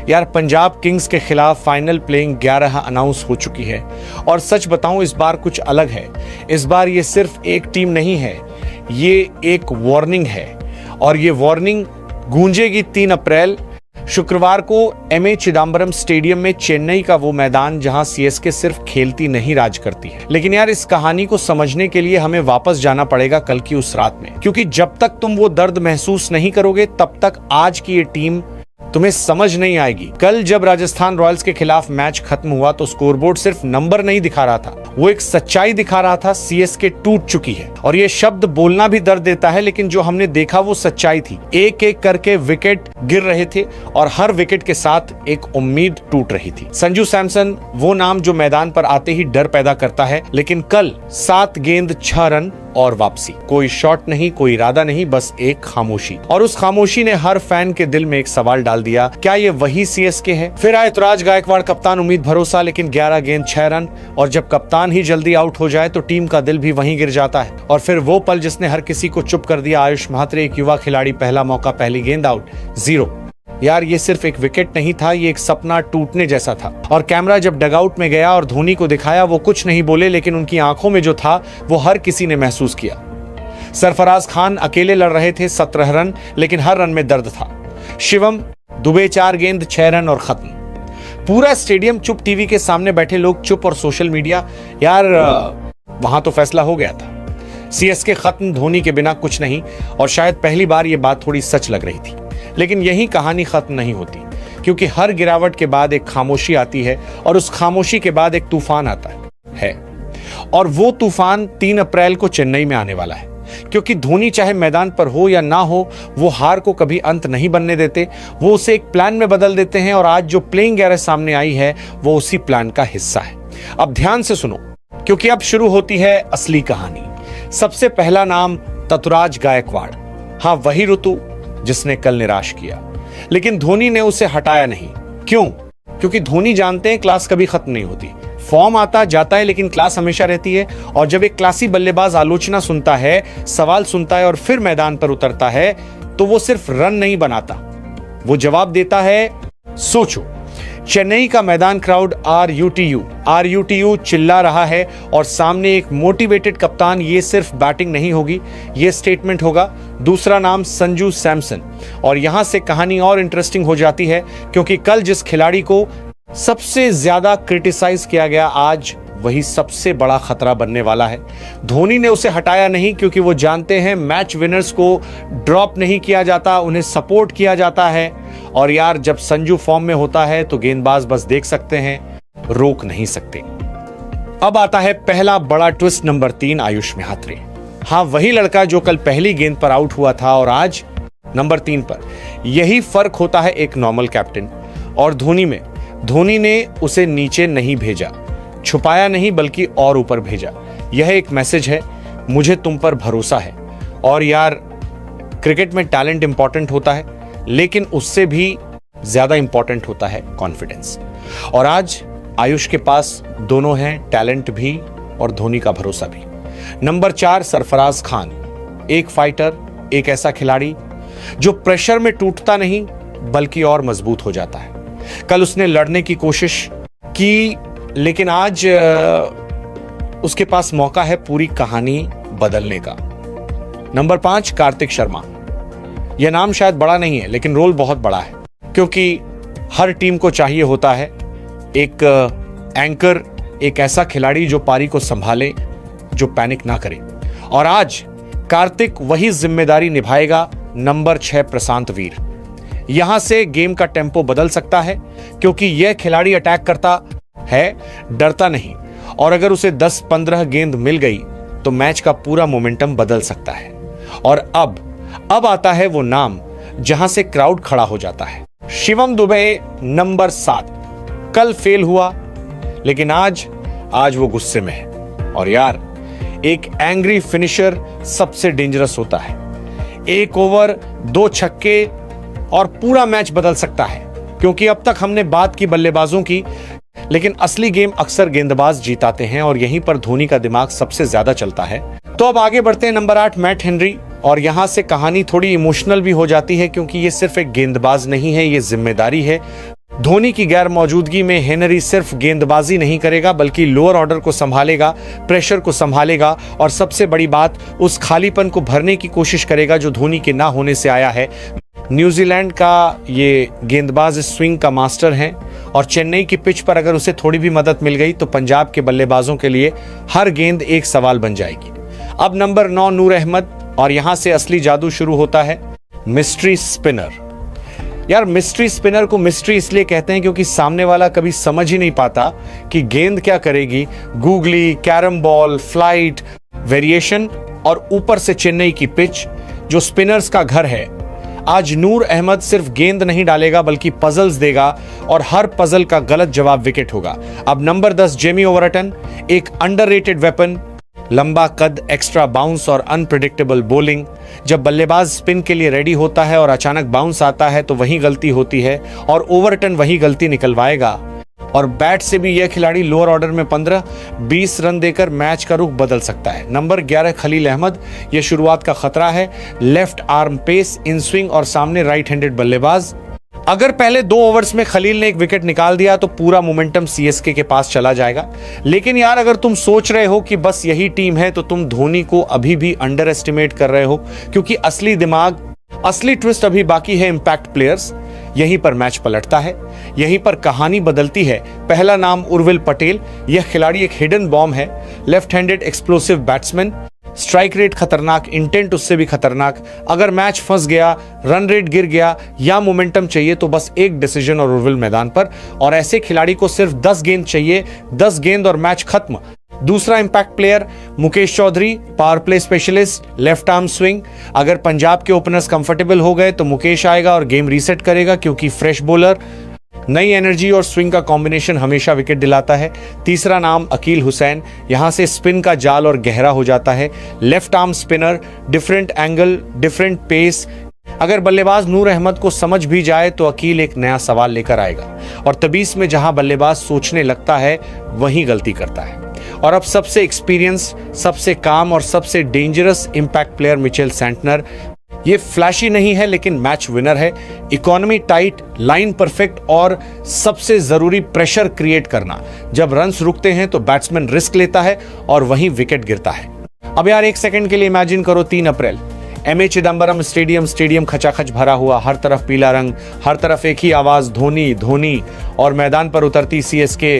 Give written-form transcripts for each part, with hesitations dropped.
यार पंजाब किंग्स के खिलाफ फाइनल प्लेइंग 11 अनाउंस हो चुकी है और सच बताऊं इस बार कुछ अलग है। इस बार ये सिर्फ एक टीम नहीं है, ये एक वार्निंग है और ये वार्निंग गूंजेगी 3 अप्रैल शुक्रवार को एमए चिदम्बरम स्टेडियम में, चेन्नई का वो मैदान जहां सीएसके सिर्फ खेलती नहीं राज करती है। लेकिन यार इस कहानी को समझने के लिए हमें वापस जाना पड़ेगा कल की उस रात में, क्योंकि जब तक तुम वो दर्द महसूस नहीं करोगे तब तक आज की ये टीम तुम्हें समझ नहीं आएगी। कल जब राजस्थान रॉयल्स के खिलाफ मैच खत्म हुआ तो स्कोरबोर्ड सिर्फ नंबर नहीं दिखा रहा था, वो एक सच्चाई दिखा रहा था। सीएसके टूट चुकी है और ये शब्द बोलना भी दर्द देता है, लेकिन जो हमने देखा वो सच्चाई थी। एक एक करके विकेट गिर रहे थे और हर विकेट के साथ एक उम्मीद टूट रही थी। संजू सैमसन वो नाम जो मैदान पर आते ही डर पैदा करता है, लेकिन कल 7 गेंद 6 रन और वापसी। कोई शॉट नहीं, कोई इरादा नहीं, बस एक खामोशी। और उस खामोशी ने हर फैन के दिल में एक सवाल डाल दिया, क्या ये वही सीएसके है? फिर आए तुराज गायकवाड़, कप्तान उम्मीद भरोसा, लेकिन 11 गेंद 6 रन। और जब कप्तान ही जल्दी आउट हो जाए तो टीम का दिल भी वहीं गिर जाता है। और फिर वो पल जिसने हर किसी को चुप कर दिया, आयुष म्हात्रे, एक युवा खिलाड़ी, पहला मौका, पहली गेंद, आउट, 0। यार ये सिर्फ एक विकेट नहीं था, ये एक सपना टूटने जैसा था। और कैमरा जब डगआउट में गया और धोनी को दिखाया, वो कुछ नहीं बोले, लेकिन उनकी आंखों में जो था वो हर किसी ने महसूस किया। सरफराज खान अकेले लड़ रहे थे, 17 रन, लेकिन हर रन में दर्द था। शिवम दुबे 4 गेंद 6 रन और खत्म। पूरा स्टेडियम चुप, टीवी के सामने बैठे लोग चुप और सोशल मीडिया। यार वहां तो फैसला हो गया था, सीएसके खत्म, धोनी के बिना कुछ नहीं। और शायद पहली बार ये बात थोड़ी सच लग रही थी। लेकिन यही कहानी खत्म नहीं होती, क्योंकि हर गिरावट के बाद एक खामोशी आती है और उस खामोशी के बाद एक तूफान आता है। और वो तूफान 3 अप्रैल को चेन्नई में आने वाला है, क्योंकि धोनी चाहे मैदान पर हो या ना हो, वो हार को कभी अंत नहीं बनने देते, वो उसे एक प्लान में बदल देते हैं। और आज जो प्लेइंग 11 सामने आई है वो उसी प्लान का हिस्सा है। अब ध्यान से सुनो, क्योंकि अब शुरू होती है असली कहानी। सबसे पहला नाम ततुराज गायकवाड़। हाँ, वही ऋतु जिसने कल निराश किया, लेकिन धोनी ने उसे हटाया नहीं। क्यों? क्योंकि धोनी जानते हैं क्लास कभी खत्म नहीं होती। फॉर्म आता जाता है, लेकिन क्लास हमेशा रहती है। और जब एक क्लासी बल्लेबाज आलोचना सुनता है, सवाल सुनता है और फिर मैदान पर उतरता है, तो वो सिर्फ रन नहीं बनाता, वो जवाब देता है। सोचो, चेन्नई का मैदान क्राउड RUTU चिल्ला रहा है और सामने एक मोटिवेटेड कप्तान। ये सिर्फ बैटिंग नहीं होगी, ये स्टेटमेंट होगा। दूसरा नाम संजू सैमसन। और यहां से कहानी और इंटरेस्टिंग हो जाती है, क्योंकि कल जिस खिलाड़ी को सबसे ज्यादा क्रिटिसाइज किया गया, आज वही सबसे बड़ा खतरा बनने वाला है। धोनी ने उसे हटाया नहीं, क्योंकि वो जानते हैं मैच विनर्स को ड्रॉप नहीं किया जाता, उन्हें सपोर्ट किया जाता है। और यार जब संजू फॉर्म में होता है तो गेंदबाज बस देख सकते हैं, रोक नहीं सकते। अब आता है पहला बड़ा ट्विस्ट, नंबर 3, आयुष म्हात्रे। हाँ, वही लड़का जो कल पहली गेंद पर आउट हुआ था और आज नंबर 3 पर। यही फर्क होता है एक नॉर्मल कैप्टन और धोनी में। धोनी ने उसे नीचे नहीं भेजा, छुपाया नहीं, बल्कि और ऊपर भेजा। यह एक मैसेज है, मुझे तुम पर भरोसा है। और यार क्रिकेट में टैलेंट इंपॉर्टेंट होता है, लेकिन उससे भी ज्यादा इंपॉर्टेंट होता है कॉन्फिडेंस। और आज आयुष के पास दोनों हैं, टैलेंट भी और धोनी का भरोसा भी। नंबर 4, सरफराज खान। एक फाइटर, एक ऐसा खिलाड़ी जो प्रेशर में टूटता नहीं बल्कि और मजबूत हो जाता है। कल उसने लड़ने की कोशिश की, लेकिन आज उसके पास मौका है पूरी कहानी बदलने का। नंबर 5, कार्तिक शर्मा। यह नाम शायद बड़ा नहीं है, लेकिन रोल बहुत बड़ा है, क्योंकि हर टीम को चाहिए होता है एक एंकर, एक ऐसा खिलाड़ी जो पारी को संभाले, जो पैनिक ना करे। और आज कार्तिक वही जिम्मेदारी निभाएगा। नंबर 6, प्रशांत वीर। यहां से गेम का टेम्पो बदल सकता है, क्योंकि यह खिलाड़ी अटैक करता है, डरता नहीं। और अगर उसे 10-15 गेंद मिल गई तो मैच का पूरा मोमेंटम बदल सकता है। और अब आता है वो नाम जहां से क्राउड खड़ा हो जाता है। शिवम दुबे, नंबर 7। कल फेल हुआ, लेकिन आज वो गुस्से में है। और यार एक एंग्री फिनिशर सबसे डेंजरस होता है। 1 ओवर 2 छक्के और पूरा मैच बदल सकता है, क्योंकि अब तक हमने बात की बल्लेबाजों की, लेकिन असली गेम अक्सर गेंदबाज जीताते हैं और यहीं पर धोनी का दिमाग सबसे ज्यादा चलता है। तो अब आगे बढ़ते हैं, नंबर 8, मैट हेनरी। और यहां से कहानी थोड़ी इमोशनल भी हो जाती है, क्योंकि ये सिर्फ एक गेंदबाज नहीं है, ये जिम्मेदारी है। धोनी की गैर मौजूदगी में हेनरी सिर्फ गेंदबाजी नहीं करेगा बल्कि लोअर ऑर्डर को संभालेगा, प्रेशर को संभालेगा और सबसे बड़ी बात उस खालीपन को भरने की कोशिश करेगा जो धोनी के ना होने से आया है। न्यूजीलैंड का ये गेंदबाज स्विंग का मास्टर हैं और चेन्नई की पिच पर अगर उसे थोड़ी भी मदद मिल गई तो पंजाब के बल्लेबाजों के लिए हर गेंद एक सवाल बन जाएगी। अब नंबर 9 नूर अहमद, और यहां से असली जादू शुरू होता है, मिस्ट्री स्पिनर। यार मिस्ट्री स्पिनर को मिस्ट्री इसलिए कहते हैं क्योंकि सामने वाला कभी समझ ही नहीं पाता कि गेंद क्या करेगी। Googly, carrom ball, flight, variation और ऊपर से चेन्नई की पिच जो स्पिनर्स का घर है। आज नूर अहमद सिर्फ गेंद नहीं डालेगा बल्कि पजल्स देगा और हर पजल का गलत जवाब विकेट होगा। अब नंबर 10 जेमी ओवरटन, एक अंडररेटेड वेपन, लंबा कद, एक्स्ट्रा बाउंस और अनप्रेडिक्टेबल बॉलिंग। जब बल्लेबाज स्पिन के लिए रेडी होता है और अचानक बाउंस आता है तो वही गलती होती है और ओवरटन वही गलती निकलवाएगा। और बैट से भी यह खिलाड़ी लोअर ऑर्डर में 15-20 रन देकर मैच का रुख बदल सकता है। नंबर 11 खलील अहमद, यह शुरुआत का खतरा है, left arm pace, in swing और सामने राइट हैंडेड बल्लेबाज। अगर पहले 2 ओवर्स में खलील ने एक विकेट निकाल दिया तो पूरा मोमेंटम सीएसके के पास चला जाएगा। लेकिन यार अगर तुम सोच रहे हो कि बस यही टीम है तो तुम धोनी को अभी भी अंडर एस्टिमेट कर रहे हो, क्योंकि असली दिमाग, असली ट्विस्ट अभी बाकी है। इंपैक्ट प्लेयर्स, यहीं पर मैच पलटता है, यहीं पर कहानी बदलती है। पहला नाम उर्विल पटेल, यह खिलाड़ी एक हिडन बॉम्ब है, left handed explosive batsman, strike rate खतरनाक, इंटेंट उससे भी खतरनाक। अगर मैच फंस गया, रन रेट गिर गया या मोमेंटम चाहिए तो बस एक डिसीजन और उर्विल मैदान पर। और ऐसे खिलाड़ी को सिर्फ 10 गेंद चाहिए, 10 गेंद और मैच खत्म। दूसरा impact player Mukesh Chaudhary, power play specialist, left arm swing. अगर पंजाब के ओपनर्स कंफर्टेबल हो गए तो मुकेश आएगा और गेम रीसेट करेगा, क्योंकि फ्रेश बॉलर, नई एनर्जी और स्विंग का कॉम्बिनेशन हमेशा विकेट दिलाता है। तीसरा नाम अकील हुसैन, यहां से स्पिन का जाल और गहरा हो जाता है। Left arm spinner, different angle, different pace. अगर बल्लेबाज नूर अहमद को समझ भी जाए तो अकील एक नया सवाल लेकर आएगा और तबीस में जहां बल्लेबाज सोचने लगता है वहीं गलती करता है। और अब सबसे एक्सपीरियंस, सबसे काम और सबसे dangerous impact player Mitchell Santner. ये फ्लैशी नहीं है लेकिन मैच विनर है। इकोनॉमी टाइट, लाइन परफेक्ट और सबसे जरूरी प्रेशर क्रिएट करना। जब रन्स रुकते हैं तो बैट्समैन रिस्क लेता है और वहीं विकेट गिरता है। अब यार एक सेकंड के लिए इमेजिन करो 3 अप्रैल, एमए चिदंबरम स्टेडियम खचाखच भरा हुआ, हर तरफ पीला रंग, हर तरफ एक ही आवाज, धोनी धोनी। और मैदान पर उतरती सीएसके,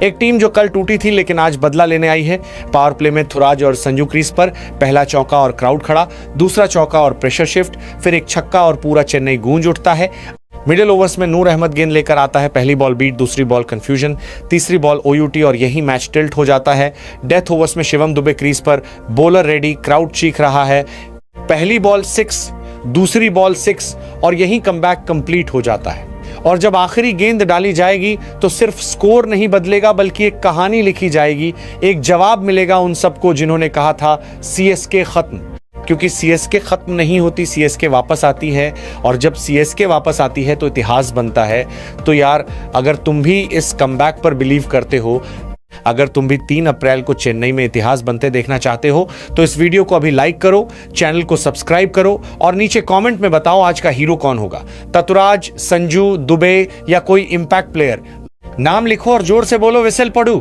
एक टीम जो कल टूटी थी लेकिन आज बदला लेने आई है। पावर प्ले में थुराज और संजू क्रीज पर, पहला चौका और क्राउड खड़ा, दूसरा चौका और प्रेशर शिफ्ट, फिर एक छक्का और पूरा चेन्नई गूंज उठता है। मिडिल ओवर्स में नूर अहमद गेंद लेकर आता है, पहली बॉल बीट, दूसरी बॉल कंफ्यूजन, तीसरी बॉल ओयूटी और यही मैच टिल्ट हो जाता है। डेथ ओवर्स में शिवम दुबे क्रीज पर, बॉलर रेडी, क्राउड चीख रहा है, पहली बॉल 6, दूसरी बॉल 6 और यही कमबैक कंप्लीट हो जाता है। और जब आखिरी गेंद डाली जाएगी तो सिर्फ स्कोर नहीं बदलेगा बल्कि एक कहानी लिखी जाएगी, एक जवाब मिलेगा उन सबको जिन्होंने कहा था सीएसके खत्म। क्योंकि सीएसके खत्म नहीं होती, सीएसके वापस आती है और जब सीएसके वापस आती है तो इतिहास बनता है। तो यार अगर तुम भी इस कमबैक पर बिलीव करते हो, अगर तुम भी 3 अप्रैल को चेन्नई में इतिहास बनते देखना चाहते हो तो इस वीडियो को अभी लाइक करो, चैनल को सब्सक्राइब करो और नीचे कमेंट में बताओ आज का हीरो कौन होगा, ततुराज, संजू, दुबे या कोई इंपैक्ट प्लेयर। नाम लिखो और जोर से बोलो विसल पड़ू।